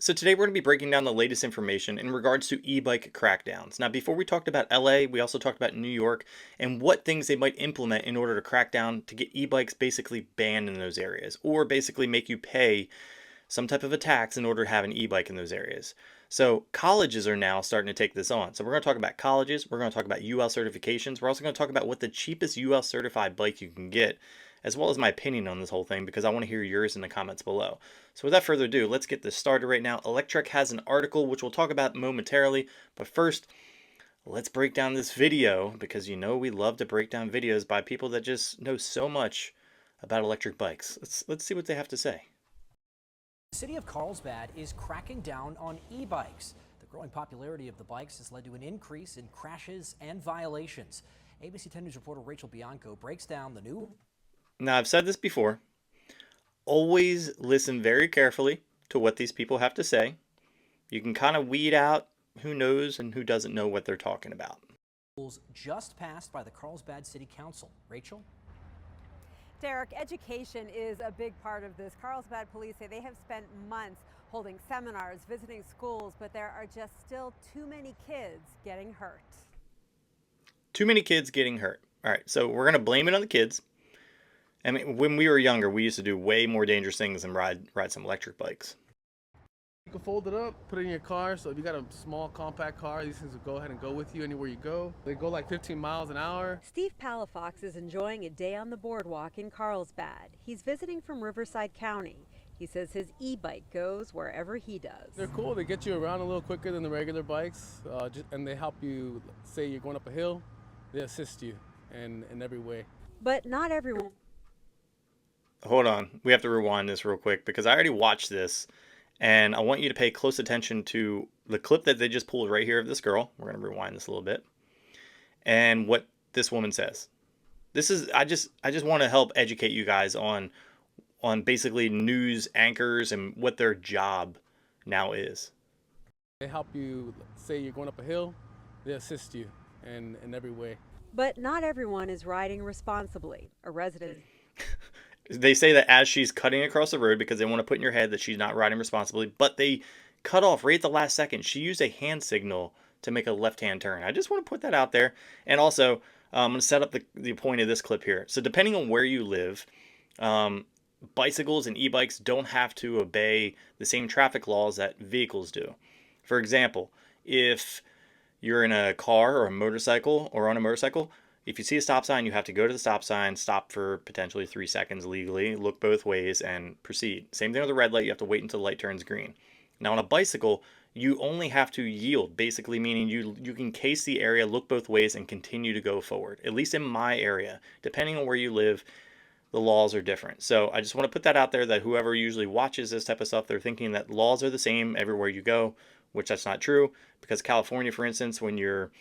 So today we're going to be breaking down the latest information in regards to e-bike crackdowns. Now, before we talked about LA, we also talked about New York and what things they might implement in order to crack down to get e-bikes basically banned in those areas, or basically make you pay some type of a tax in order to have an e-bike in those areas. So colleges are now starting to take this on. So we're going to talk about colleges, we're going to talk about UL certifications, we're also going to talk about what the cheapest UL certified bike you can get, as well as my opinion on this whole thing, because I want to hear yours in the comments below. So without further ado, let's get this started right now. Electrek has an article which we'll talk about momentarily, but first, let's break down this video, because you know we love to break down videos by people that just know so much about electric bikes. Let's see what they have to say. The city of Carlsbad is cracking down on e-bikes. The growing popularity of the bikes has led to an increase in crashes and violations. ABC 10 News reporter Rachel Bianco breaks down the new... Now, I've said this before. Always listen very carefully to what these people have to say. You can kind of weed out who knows and who doesn't know what they're talking about. Rules just passed by the Carlsbad City Council. Rachel? Derek, education is a big part of this. Carlsbad police say they have spent months holding seminars, visiting schools, but there are just still too many kids getting hurt. Too many kids getting hurt. All right, so we're going to blame it on the kids. I mean, when we were younger, we used to do way more dangerous things than ride some electric bikes. You can fold it up, put it in your car, so if you got a small compact car, these things will go ahead and go with you anywhere you go. They go like 15 miles an hour. Steve Palafox is enjoying a day on the boardwalk in Carlsbad. He's visiting from Riverside County. He says his e-bike goes wherever he does. They're cool. They get you around a little quicker than the regular bikes, and they help you. Say you're going up a hill, they assist you in every way. But not everyone. Hold on. We have to rewind this real quick because I already watched this, and I want you to pay close attention to the clip that they just pulled right here of this girl. We're going to rewind this a little bit. And what this woman says. This is I just want to help educate you guys on basically news anchors and what their job now is. They help you. Say you're going up a hill, they assist you in every way. But not everyone is riding responsibly. A resident They say that as she's cutting across the road, because they want to put in your head that she's not riding responsibly, but they cut off right at the last second. She used a hand signal to make a left-hand turn. I just want to put that out there. And also, I'm going to set up the point of this clip here. So depending on where you live, bicycles and e-bikes don't have to obey the same traffic laws that vehicles do. For example, if you're in a car or a motorcycle or on a motorcycle, if you see a stop sign, you have to go to the stop sign, stop for potentially 3 seconds legally, look both ways, and proceed. Same thing with a red light. You have to wait until the light turns green. Now, on a bicycle, you only have to yield, basically meaning you can case the area, look both ways, and continue to go forward. At least in my area, depending on where you live, the laws are different. So I just want to put that out there that whoever usually watches this type of stuff, they're thinking that laws are the same everywhere you go, which that's not true. Because California, for instance, when you're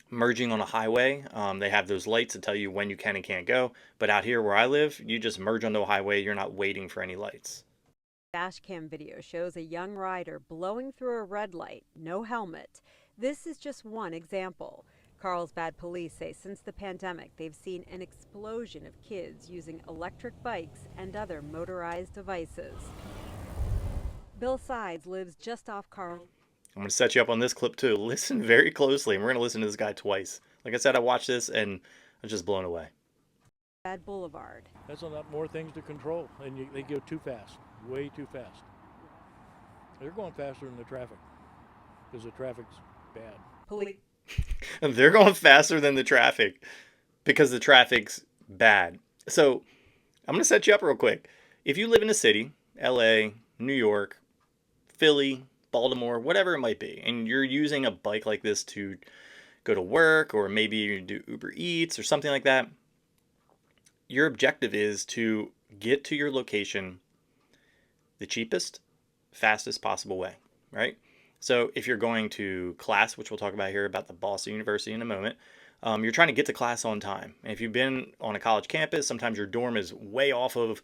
merging on a highway, they have those lights to tell you when you can and can't go. But out here where I live, you just merge onto a highway. You're not waiting for any lights. Dashcam video shows a young rider blowing through a red light, no helmet. This is just one example. Carlsbad police say since the pandemic, they've seen an explosion of kids using electric bikes and other motorized devices. Bill Sides lives just off Carl. I'm going to set you up on this clip too. Listen very closely, and we're going to listen to this guy twice. Like I said, I watched this and I was just blown away. Bad Boulevard. That's a lot more things to control, and they go too fast, way too fast. They're going faster than the traffic because the traffic's bad. Police. They're going faster than the traffic because the traffic's bad. So I'm going to set you up real quick. If you live in a city, LA, New York, Philly, Baltimore, whatever it might be, and you're using a bike like this to go to work, or maybe you do Uber Eats or something like that, your objective is to get to your location the cheapest, fastest possible way, right? So if you're going to class, which we'll talk about here about the Boston University in a moment, you're trying to get to class on time. And if you've been on a college campus, sometimes your dorm is way off of,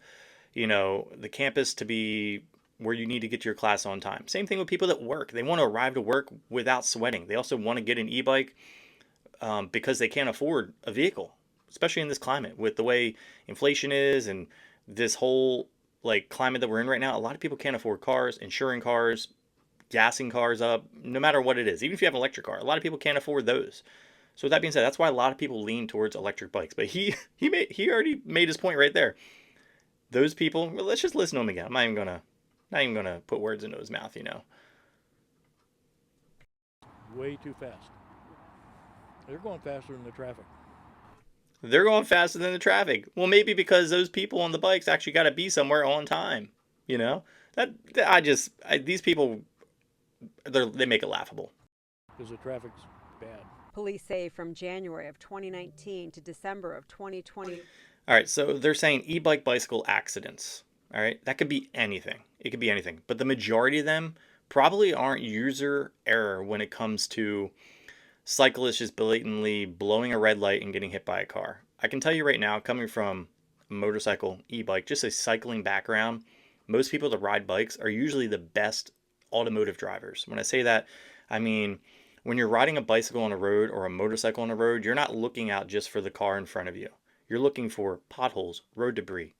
the campus to be where you need to get to your class on time. Same thing with people that work. They want to arrive to work without sweating. They also want to get an e-bike because they can't afford a vehicle, especially in this climate with the way inflation is and this whole like climate that we're in right now, a lot of people can't afford cars, insuring cars, gassing cars up, no matter what it is. Even if you have an electric car, a lot of people can't afford those. So with that being said, that's why a lot of people lean towards electric bikes. But he already made his point right there. Those people, well, let's just listen to him again. I'm not even gonna put words into his mouth, you know. Way too fast. They're going faster than the traffic. They're going faster than the traffic. Well, maybe because those people on the bikes actually got to be somewhere on time. You know these people, they make it laughable. Because the traffic's bad. Police say from January of 2019 to December of 2020. All right, so they're saying e-bike bicycle accidents. All right, that could be anything. It could be anything, but the majority of them probably aren't user error when it comes to cyclists just blatantly blowing a red light and getting hit by a car. I can tell you right now, coming from a motorcycle, e-bike, just a cycling background, most people that ride bikes are usually the best automotive drivers. When I say that, I mean when you're riding a bicycle on a road or a motorcycle on a road, you're not looking out just for the car in front of you. You're looking for potholes, road debris,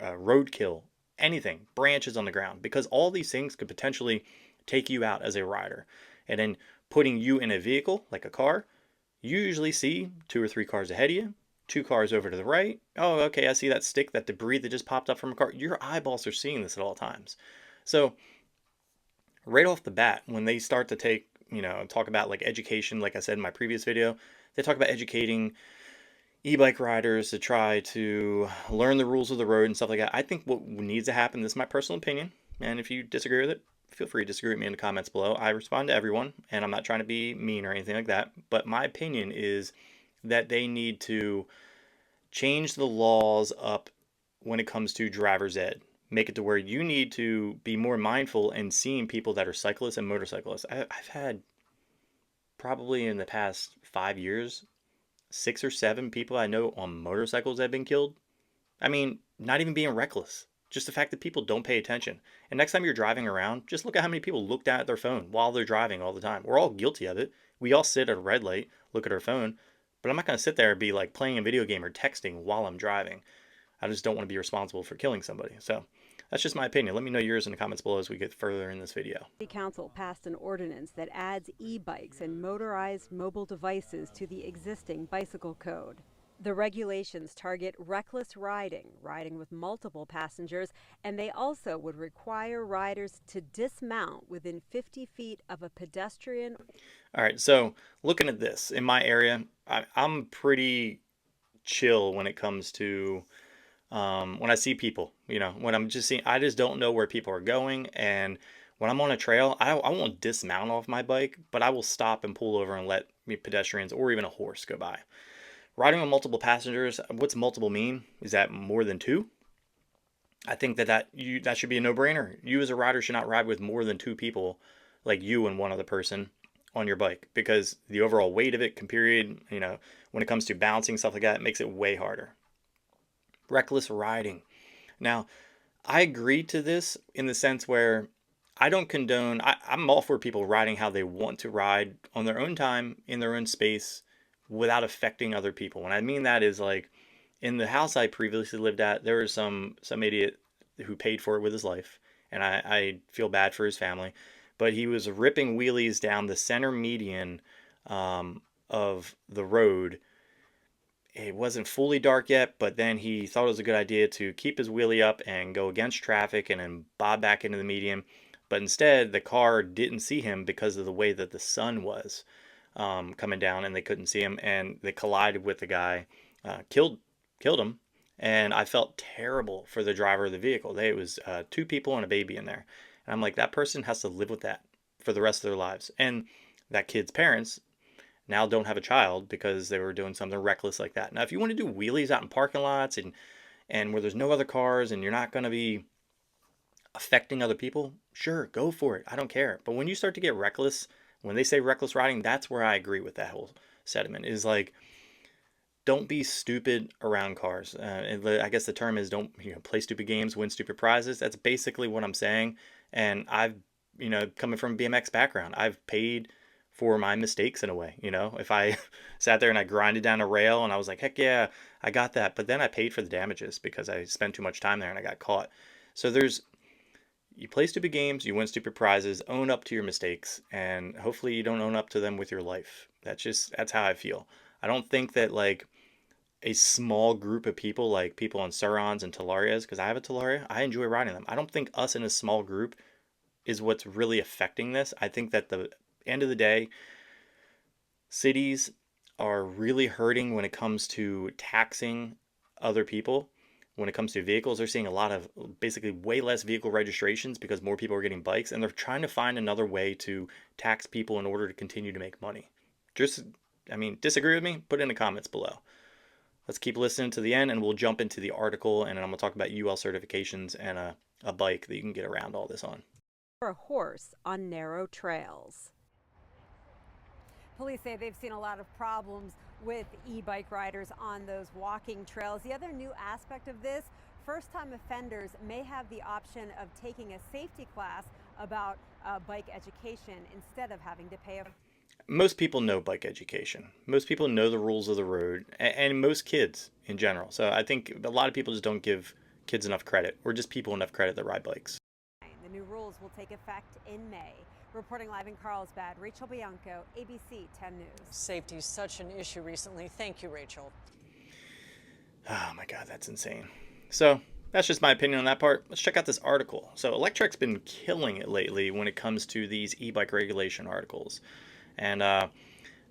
roadkill, anything, branches on the ground, because all these things could potentially take you out as a rider. And then putting you in a vehicle like a car, you usually see 2 or 3 cars ahead of you, 2 cars over to the right. Oh, okay, I see that stick, that debris that just popped up from a car. Your eyeballs are seeing this at all times. So right off the bat, when they start to talk about like education, like I said in my previous video, they talk about educating e-bike riders to try to learn the rules of the road and stuff like that. I think what needs to happen, this is my personal opinion, and if you disagree with it, feel free to disagree with me in the comments below. I respond to everyone, and I'm not trying to be mean or anything like that, but my opinion is that they need to change the laws up when it comes to driver's ed. Make it to where you need to be more mindful and seeing people that are cyclists and motorcyclists. I've had probably in the past 5 years, 6 or 7 people I know on motorcycles that have been killed. I mean, not even being reckless. Just the fact that people don't pay attention. And next time you're driving around, just look at how many people look down at their phone while they're driving all the time. We're all guilty of it. We all sit at a red light, look at our phone, but I'm not going to sit there and be like playing a video game or texting while I'm driving. I just don't want to be responsible for killing somebody. So that's just my opinion. Let me know yours in the comments below as we get further in this video. The council passed an ordinance that adds e-bikes and motorized mobile devices to the existing bicycle code. The regulations target reckless riding, riding with multiple passengers, and they also would require riders to dismount within 50 feet of a pedestrian. All right, so looking at this, in my area, I'm pretty chill when it comes to when I see people, when I'm just seeing, I just don't know where people are going. And when I'm on a trail, I won't dismount off my bike, but I will stop and pull over and let pedestrians or even a horse go by. Riding with multiple passengers, what's multiple mean? Is that more than 2? I think that should be a no-brainer. You as a rider should not ride with more than 2 people, like you and one other person, on your bike, because the overall weight of it, when it comes to balancing, stuff like that, it makes it way harder. Reckless riding. Now, I agree to this in the sense where I don't condone, I'm all for people riding how they want to ride on their own time, in their own space, without affecting other people. And I mean that is like, in the house I previously lived at, there was some idiot who paid for it with his life, and I feel bad for his family, but he was ripping wheelies down the center median of the road. It wasn't fully dark yet, but then he thought it was a good idea to keep his wheelie up and go against traffic and then bob back into the median. But instead, the car didn't see him because of the way that the sun was coming down, and they couldn't see him, and they collided with the guy, killed him. And I felt terrible for the driver of the vehicle. It was 2 people and a baby in there. And I'm like, that person has to live with that for the rest of their lives. And that kid's parents now don't have a child because they were doing something reckless like that. Now, if you want to do wheelies out in parking lots and where there's no other cars and you're not going to be affecting other people, sure, go for it. I don't care. But when you start to get reckless, when they say reckless riding, that's where I agree with that whole sentiment, is like, don't be stupid around cars. And I guess the term is don't play stupid games, win stupid prizes. That's basically what I'm saying. And I've, coming from a BMX background, I've paid for my mistakes in a way. If I sat there and I grinded down a rail and I was like, heck yeah, I got that. But then I paid for the damages because I spent too much time there and I got caught. So you play stupid games, you win stupid prizes, own up to your mistakes, and hopefully you don't own up to them with your life. That's how I feel. I don't think that like a small group of people, like people on Surons and Talarias, because I have a Talaria, I enjoy riding them. I don't think us in a small group is what's really affecting this. I think that the end of the day, cities are really hurting when it comes to taxing other people. When it comes to vehicles, they're seeing a lot of basically way less vehicle registrations because more people are getting bikes, and they're trying to find another way to tax people in order to continue to make money. Just, I mean, disagree with me? Put it in the comments below. Let's keep listening to the end, and we'll jump into the article, and I'm going to talk about UL certifications and a bike that you can get around all this on. For a horse on narrow trails. Police say they've seen a lot of problems with e-bike riders on those walking trails. The other new aspect of this, first-time offenders may have the option of taking a safety class about bike education instead of having to pay a... Most people know bike education. Most people know the rules of the road, and most kids in general. So I think a lot of people just don't give kids enough credit, or just people enough credit that ride bikes. The new rules will take effect in May. Reporting live in Carlsbad, Rachel Bianco, ABC 10 News. Safety is such an issue recently. Thank you, Rachel. Oh my God, that's insane. So that's just my opinion on that part. Let's check out this article. So Electrek's been killing it lately when it comes to these e-bike regulation articles. And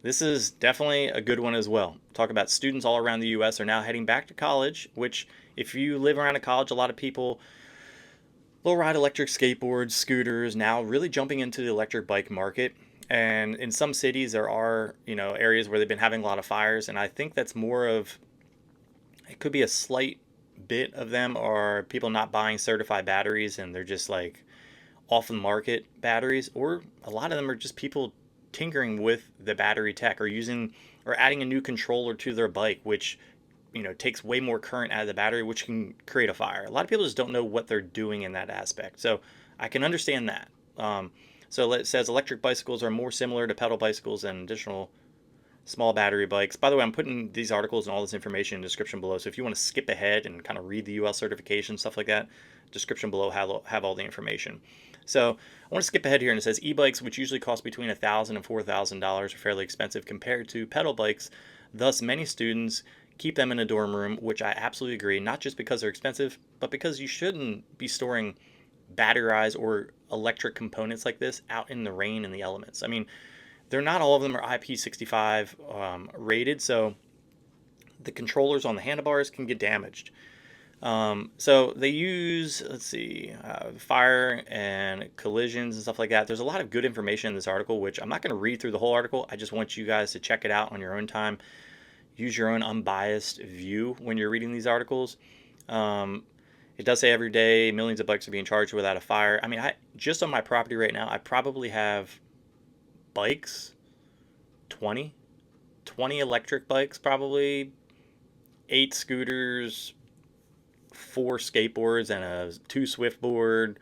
this is definitely a good one as well. Talk about students all around the U.S. are now heading back to college, which if you live around a college, a lot of people will ride electric skateboards, scooters, now really jumping into the electric bike market. And in some cities, there are, areas where they've been having a lot of fires. And I think that's more of, it could be a slight bit of them are people not buying certified batteries and they're just like off the market batteries. Or a lot of them are just people tinkering with the battery tech or adding a new controller to their bike, which takes way more current out of the battery, which can create a fire. A lot of people just don't know what they're doing in that aspect. So I can understand that. So it says electric bicycles are more similar to pedal bicycles than additional small battery bikes. By the way, I'm putting these articles and all this information in the description below. So if you want to skip ahead and kind of read the UL certification, stuff like that, description below have all the information. So I want to skip ahead here, and it says e-bikes, which usually cost between $1,000 and $4,000, are fairly expensive compared to pedal bikes. Thus, many students keep them in a dorm room, which I absolutely agree, not just because they're expensive, but because you shouldn't be storing batterized or electric components like this out in the rain and the elements. I mean, not all of them are IP65 rated, so the controllers on the handlebars can get damaged. So they use, fire and collisions and stuff like that. There's a lot of good information in this article, which I'm not going to read through the whole article. I just want you guys to check it out on your own time. Use your own unbiased view when you're reading these articles. It does say every day millions of bikes are being charged without a fire. I mean, just on my property right now, I probably have bikes, 20 electric bikes, probably 8 scooters, 4 skateboards, and 2 Swiftboard.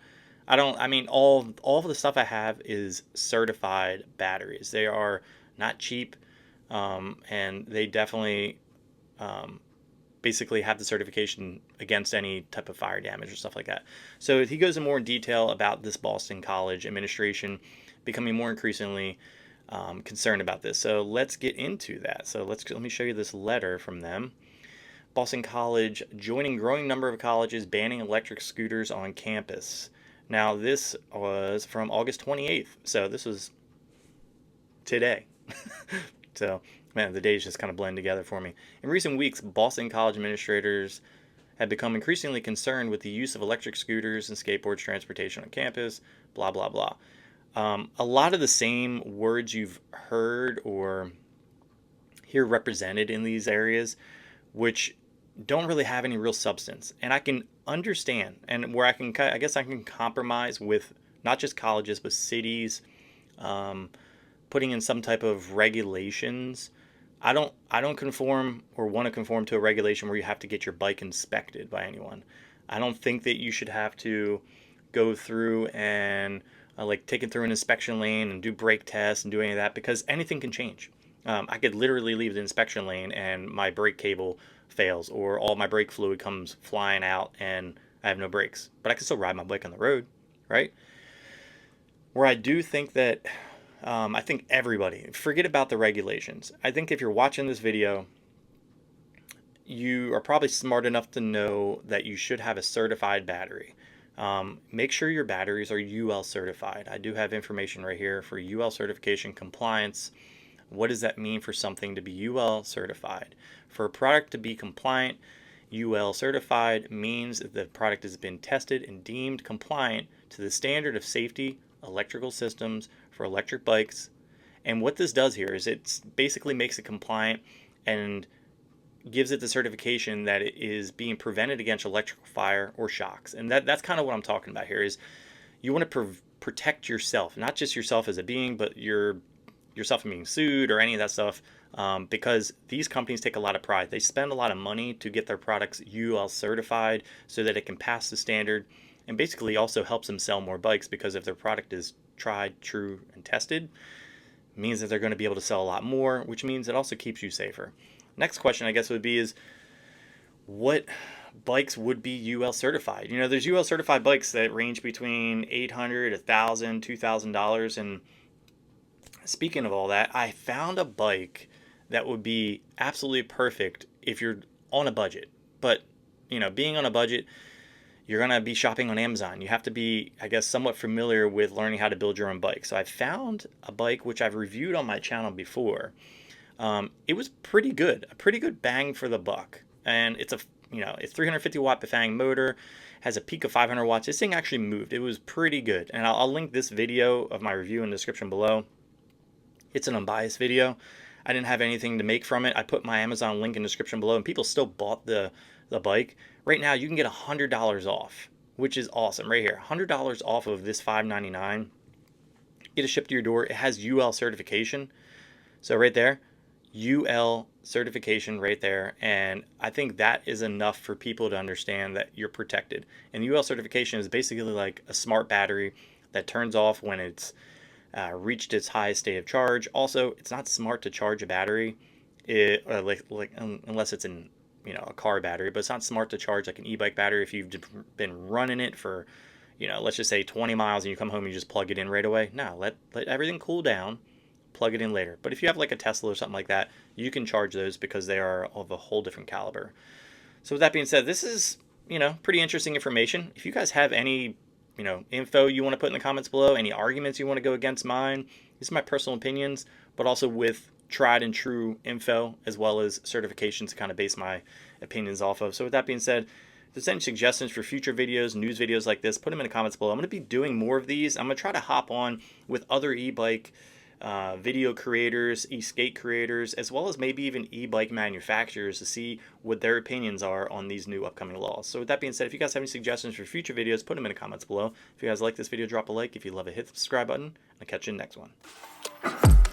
All of the stuff I have is certified batteries. They are not cheap, and they definitely basically have the certification against any type of fire damage or stuff like that. So he goes in more in detail about this Boston College administration becoming more increasingly concerned about this. So let's get into that. So let me show you this letter from them. Boston College joining growing number of colleges banning electric scooters on campus. Now this was from August 28th, so this was today. So man, the days just kind of blend together for me. In recent weeks, Boston College administrators have become increasingly concerned with the use of electric scooters and skateboard transportation on campus, blah, blah, blah. A lot of the same words you've heard or hear represented in these areas, which don't really have any real substance. And I can understand, and where I guess I can compromise with not just colleges, but cities, putting in some type of regulations. I don't conform or want to conform to a regulation where you have to get your bike inspected by anyone. I don't think that you should have to go through and take it through an inspection lane and do brake tests and do any of that, because anything can change. I could literally leave the inspection lane and my brake cable fails, or all my brake fluid comes flying out and I have no brakes, but I can still ride my bike on the road, right? Where I do think that, I think everybody, forget about the regulations. I think if you're watching this video, you are probably smart enough to know that you should have a certified battery. Make sure your batteries are UL certified. I do have information right here for UL certification compliance. What does that mean for something to be UL certified? For a product to be compliant, UL certified means that the product has been tested and deemed compliant to the standard of safety electrical systems for electric bikes. And what this does here is it basically makes it compliant and gives it the certification that it is being prevented against electrical fire or shocks. And that's kind of what I'm talking about here is you want to protect yourself, not just yourself as a being, but yourself from being sued or any of that stuff, because these companies take a lot of pride. They spend a lot of money to get their products UL certified so that it can pass the standard, and basically also helps them sell more bikes, because if their product is tried, true, and tested, it means that they're going to be able to sell a lot more, which means it also keeps you safer. Next question, I guess, would be is what bikes would be UL certified? You know, there's UL certified bikes that range between $800, $1,000, $2,000. And speaking of all that, I found a bike that would be absolutely perfect if you're on a budget. But, you know, being on a budget, you're going to be shopping on Amazon. You have to be, I guess, somewhat familiar with learning how to build your own bike. So I found a bike which I've reviewed on my channel before. It was pretty good, a pretty good bang for the buck. And it's it's 350 watt Bafang motor, has a peak of 500 watts. This thing actually moved. It was pretty good. And I'll link this video of my review in the description below. It's an unbiased video. I didn't have anything to make from it. I put my Amazon link in the description below, and people still bought the bike. Right now, you can get $100 off, which is awesome. Right here, $100 off of this $599. Get it shipped to your door. It has UL certification. So right there, UL certification right there, and I think that is enough for people to understand that you're protected. And UL certification is basically like a smart battery that turns off when it's reached its highest state of charge. Also, it's not smart to charge a battery, unless it's in a car battery, but it's not smart to charge like an e-bike battery if you've been running it for let's just say 20 miles and you come home and you just plug it in right away. No, let everything cool down, plug it in later. But if you have like a Tesla or something like that, you can charge those because they are of a whole different caliber. So with that being said, this is pretty interesting information. If you guys have any info you want to put in the comments below, any arguments you want to go against mine, these are my personal opinions, but also with tried and true info as well as certifications to kind of base my opinions off of. So with that being said, if there's any suggestions for future videos, news videos like this, put them in the comments below. I'm going to be doing more of these. I'm going to try to hop on with other e-bike video creators, e-skate creators, as well as maybe even e-bike manufacturers to see what their opinions are on these new upcoming laws. So with that being said, if you guys have any suggestions for future videos, put them in the comments below. If you guys like this video, drop a like. If you love it, hit the subscribe button. I'll catch you in the next one.